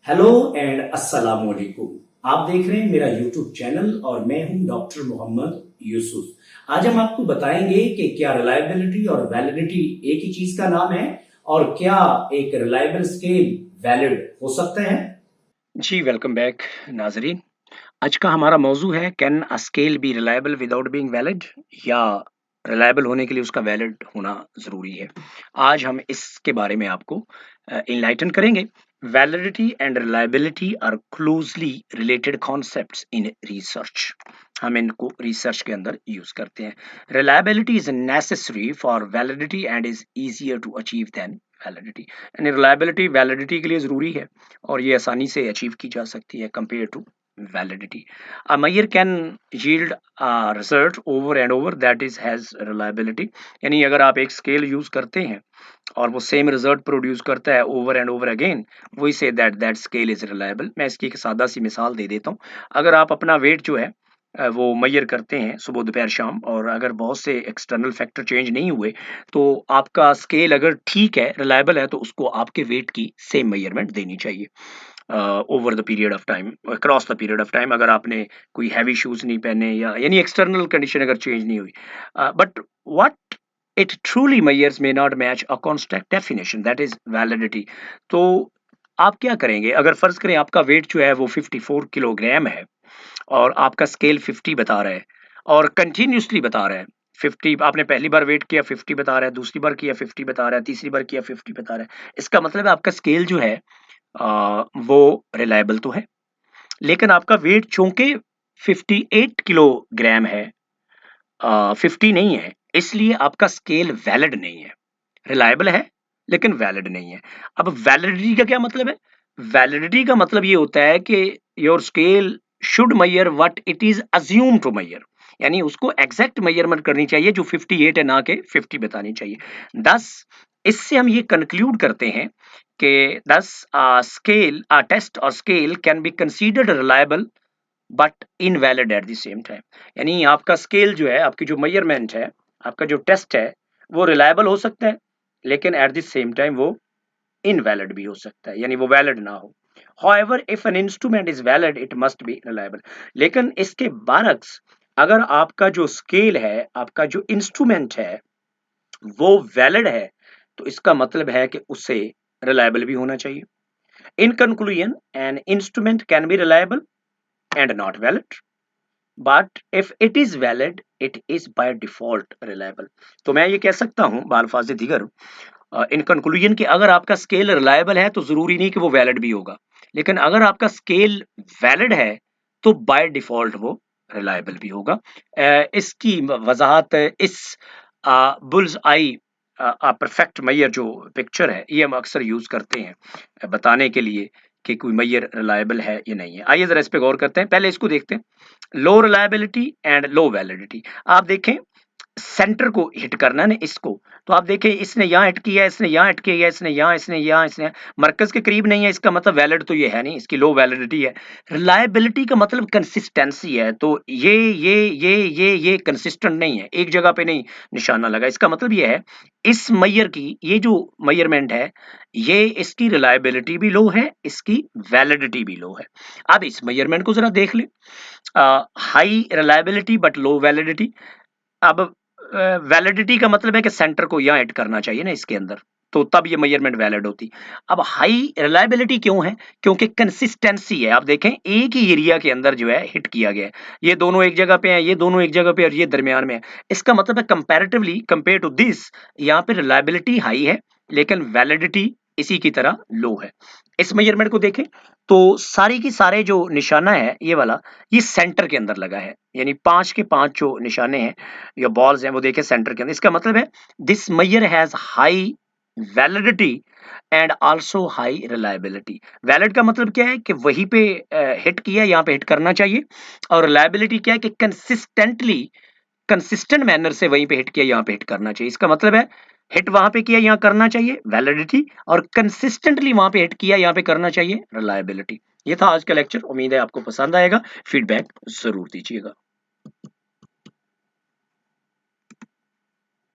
Hello and अस्सलाम वालेकुम। आप देख रहे हैं मेरा यूट्यूब चैनल और मैं हूं डॉक्टर मोहम्मद यूसुफ। आज हम आपको बताएंगे कि क्या रिलायबिलिटी और वैलिडिटी एक ही चीज का नाम है और क्या एक रिलायबल स्केल वैलिड हो सकता है। जी, वेलकम बैक नाज़रीन। आज का हमारा मौजू है can a scale B reliable without being valid या रिलायबल होने के लिए उसका वैलिड होना ज़रूरी है। आज हम इसके बारे में आपको इनलाइटन करेंगे। Validity and reliability are closely related concepts in research. हम इनको रिसर्च के अंदर यूज़ करते हैं। Reliability is necessary for validity and is easier to achieve than validity. यानी रिलायबिलिटी वैलिडिटी के लिए ज़रूरी है और ये आसानी से अचीव की जा सकती है compare to validity. A measure can yield a result over and over that is has reliability. यानी अगर आप एक स्केल यूज करते हैं और वो सेम रिजल्ट प्रोड्यूस करता है over and over again, we say that scale is reliable. मैं इसकी एक सादा सी मिसाल दे देता हूँ। अगर आप अपना वेट जो है वो मेजर करते हैं सुबह दोपहर शाम और अगर बहुत से एक्सटर्नल फैक्टर चेंज नहीं हुए तो आपका स्केल अगर ठीक है, रिलायबल है, तो उसको आपके वेट की सेम मेजरमेंट देनी चाहिए over the period of time, across the period of time. अगर आपने कोई हैवी शूज नहीं पहने या यानी एक्सटर्नल कंडीशन अगर चेंज नहीं हुई, but what it truly measures may not match a constant definition, that is validity. तो आप क्या करेंगे अगर फर्ज करें आपका वेट जो है वो 54 किलोग्राम है और आपका स्केल 50 बता रहा है और कंटिन्यूसली बता रहा है 50। आपने पहली बार वेट किया 50 बता रहा है, दूसरी बार किया 50 बता रहा है, तीसरी बार किया 50 बता रहा है। इसका मतलब है आपका स्केल जो है वो रिलायबल तो है, लेकिन आपका वेट चूंकि 58 किलोग्राम है, 50 नहीं है, इसलिए आपका स्केल वैलिड नहीं है। रिलायबल है लेकिन वैलिड नहीं है। अब वैलिडिटी का क्या मतलब है? वैलिडिटी का मतलब ये होता है कि your scale should measure what it is assume to measure. यानी उसको एग्जैक्ट मेजरमेंट करनी चाहिए जो 58 है, ना के 50 बतानी चाहिए। दस इससे हम ये कंक्लूड करते हैं कि दस स्केल टेस्ट और scale can be considered reliable but invalid at the same time. यानी आपका स्केल जो है, आपकी जो मेजरमेंट है, आपका जो टेस्ट है, वो रिलायबल हो सकता है लेकिन एट द सेम टाइम वो इनवैलिड भी हो सकता है, यानी वो वैलिड ना हो। However, if an instrument is valid, it must be reliable. लेकिन इसके बरक्स अगर आपका जो स्केल है, आपका जो इंस्ट्रूमेंट है, वो वैलिड है, तो इसका मतलब है कि उसे रिलायबल भी होना चाहिए। In conclusion, an instrument can be reliable and not valid, but if it is valid it is by default reliable. तो मैं ये कह सकता हूँ बाल्फाज दिगर इन कंक्लूजन कि अगर आपका स्केल रिलायबल है तो जरूरी नहीं कि वो वैलिड भी होगा, लेकिन अगर आपका स्केल वैलिड है तो बाय डिफॉल्ट वो रिलायबल भी होगा। इसकी वजाहत इस बुल्स आई परफेक्ट मैयर जो पिक्चर है, ये हम अक्सर यूज करते हैं बताने के लिए कि कोई मैयर रिलायबल है या नहीं है। आइए जरा इस पे गौर करते हैं। पहले इसको देखते हैं, लो रिलायबिलिटी एंड लो वैलिडिटी। आप देखें सेंटर को हिट करना है ना इसको, तो आप देखें इसने यहाँ हिट किया, इसने यहाँ हिट किया, इसने यहाँ, इसने यहाँ, इसने मरकज के करीब नहीं है, इसका मतलब वैलिड तो ये है नहीं, इसकी लो वैलिडिटी है। रिलायबिलिटी का मतलब कंसिस्टेंसी है, तो ये कंसिस्टेंट नहीं है, एक जगह पे नहीं निशाना लगा। इसका मतलब ये है इस मैयर की ये जो मेजरमेंट है, ये इसकी रिलायबिलिटी भी लो है, इसकी वैलिडिटी भी लो है। अब इस मेजरमेंट को जरा देख ले, high reliability but low validity. अब वैलिडिटी का मतलब है कि सेंटर को यहाँ ऐड करना चाहिए ना इसके अंदर, तो तब ये मेजरमेंट वैलिड होती। अब हाई रिलायबिलिटी क्यों है? क्योंकि कंसिस्टेंसी है। आप देखें एक ही एरिया के अंदर जो है हिट किया गया है, ये दोनों एक जगह पे हैं, ये दोनों एक जगह पे और ये दरमियान में है। इसका मतलब है कंपैरेटिवली कंपेयर टू दिस, यहाँ पे रिलायबिलिटी हाई है लेकिन वैलिडिटी इसी की तरह लो है। इस मेजरमेंट को देखें तो सारी की सारे जो निशाना है ये वाला, ये सेंटर के अंदर लगा है, यानी 5 के 5 जो निशाने हैं या बॉल्स हैं वो देखें सेंटर के अंदर। इसका मतलब है this measure has high validity and also high reliability. Valid का मतलब क्या है कि वहीं पे हिट किया, यहाँ पे हिट करना चाहिए, और रिलायबिलिटी क्या है कि कंसिस्टेंटली कंसिस्टेंट मैनर से वहीं पे हिट किया, यहाँ पे हिट करना चाहिए। इसका मतलब है हिट वहां पे किया, यहाँ करना चाहिए वैलिडिटी, और कंसिस्टेंटली वहां पे हिट किया, यहाँ पे करना चाहिए रिलायबिलिटी। ये था आज का लेक्चर, उम्मीद है आपको पसंद आएगा। फीडबैक जरूर दीजिएगा।